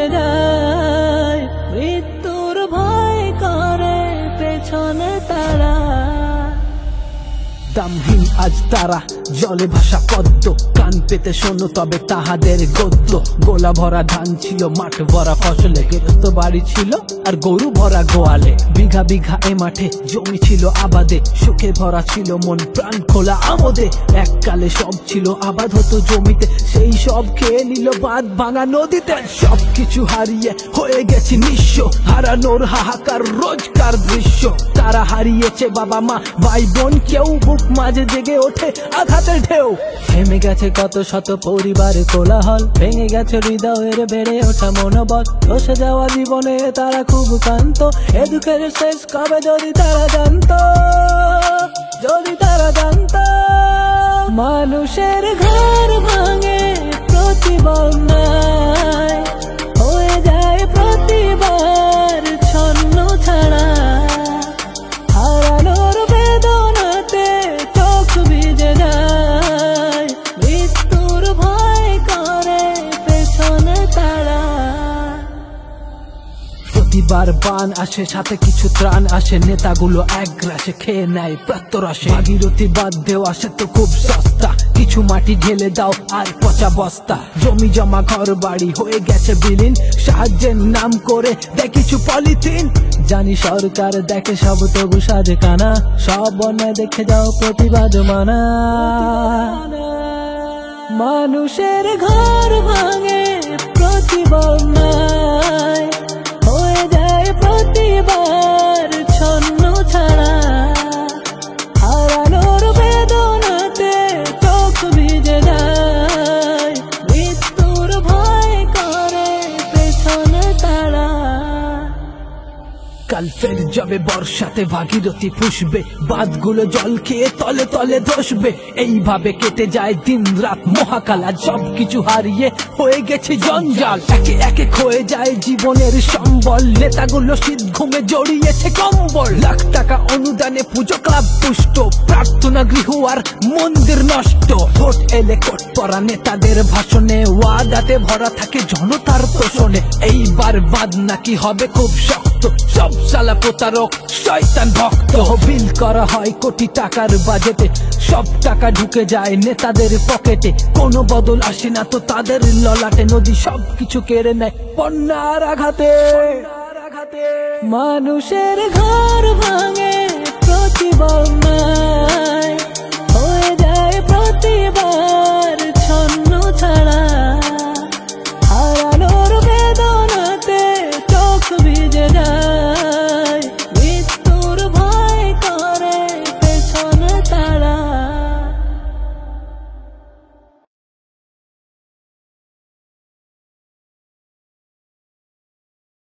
ভিজে যায়, মৃত্যুর ভয় করে পেছনে তারা। দামহীন আজ তারা, জলে ভাসা পদ্ম, কান পেতে শোনো তবে তাহাদের গদ্য। গোলা ভরা ধান ছিল, মাঠ ভরা ফসলে, গেরস্ত বাড়ি ছিল আর গরু ভরা গোয়ালে। বিঘা বিঘা এ মাঠে জমি ছিল আবাদে, সুখে ভরা ছিল মন, প্রাণ খোলা আমোদে। এককালে সব ছিল আবাদ হতো জমিতে, সেই সব খেয়ে নিল বাঁধ ভাঙা নদীতে। সবকিছু হারিয়ে হয়ে গেছে নিঃস্ব, হারানোর হাহাকার রোজকার দৃশ্য। তারা হারিয়েছে বাবা মা ভাই বোন, কেউ বুক মাঝে জেগে ওঠে আঘাতের ঢেউ। থেমে গেছে কত শত পরিবারের কোলাহল, ভেঙে গেছে হৃদয়ের বেড়ে ওঠা মনোবল। বসে যাওয়া জীবনে তারা খুব ক্লান্ত, এ দুঃখের শেষ কবে যদি তারা জানতো, যদি তারা জানতো। মানুষের ঘর ভাঙে প্রতি বন্যায়, হয়ে যায় প্রতিবার ছন্ন ছাড়া। হারানোর বেদনাতে চোখ ভিজে যায়, মৃত্যুর ভয় করে পেছনে তারা। প্রতিবার বান আসে, সাথে কিছু ত্রাণ আসে, নেতাগুলো এক গ্রাসে খেয়ে নেয় প্রাত্যরাসে। ভাগীরথী বাদ দেওয়া সে তো খুব সস্তা, কিছু মাটি ঢেলে দাও আর পচা বস্তা। জমি জমা ঘর বাড়ি হয়ে গেছে বিলীন, সাহায্যের নাম করে দেয় কিছু পলিথিন। জানি সরকার দেখে সব তবু সাজে কানা, সব অন্যায় দেখে যাও প্রতিবাদ মানা। মানুষের ঘর ভাঙে প্রতি বন্যায়, হয়ে যায় প্রতিবার ছন্ন ছাড়া। হারানোর বেদনাতে চোখ ভিজে যায়, মৃত্যুর ভয় করে পেছনে তারা। কাল ফের যাবে বর্ষাতে ভাগীরথী ফুসবে, বাঁধগুলো জল খেয়ে তলে তলে ধসবে। এইভাবে কেটে যায় দিন রাত মহাকাল, আজ সবকিছু হারিয়ে হয়ে গেছে জঞ্জাল। একে একে ক্ষয়ে যায় জীবনের সম্বল, নেতাগুলো শীত ঘুমে জড়িয়েছে কম্বল। লাখ টাকা অনুদানে পুজো ক্লাব পুষ্ট, প্রার্থনা গৃহ আর মন্দির নষ্ট। ভোট এলে কোট পরা নেতাদের ভাষণে, ওয়াদাতে ভরা থাকে জনতার তোষণে। এইবার বাদ নাকি হবে খুব শক্ত, সব সালা প্রতারক শয়তান ভক্ত। তহবিল করা হয় কোটি টাকার বাজেটে, সব টাকা ঢুকে যায় নেতাদের পকেটে। কোনো বদল আসে না তো তাদের ললাটে, নদী সবকিছু কেড়ে নেয় বন্যার আঘাতে। মানুষের ঘর ভাঙে প্রতি বন্যায়, হয়ে যায় প্রতিবার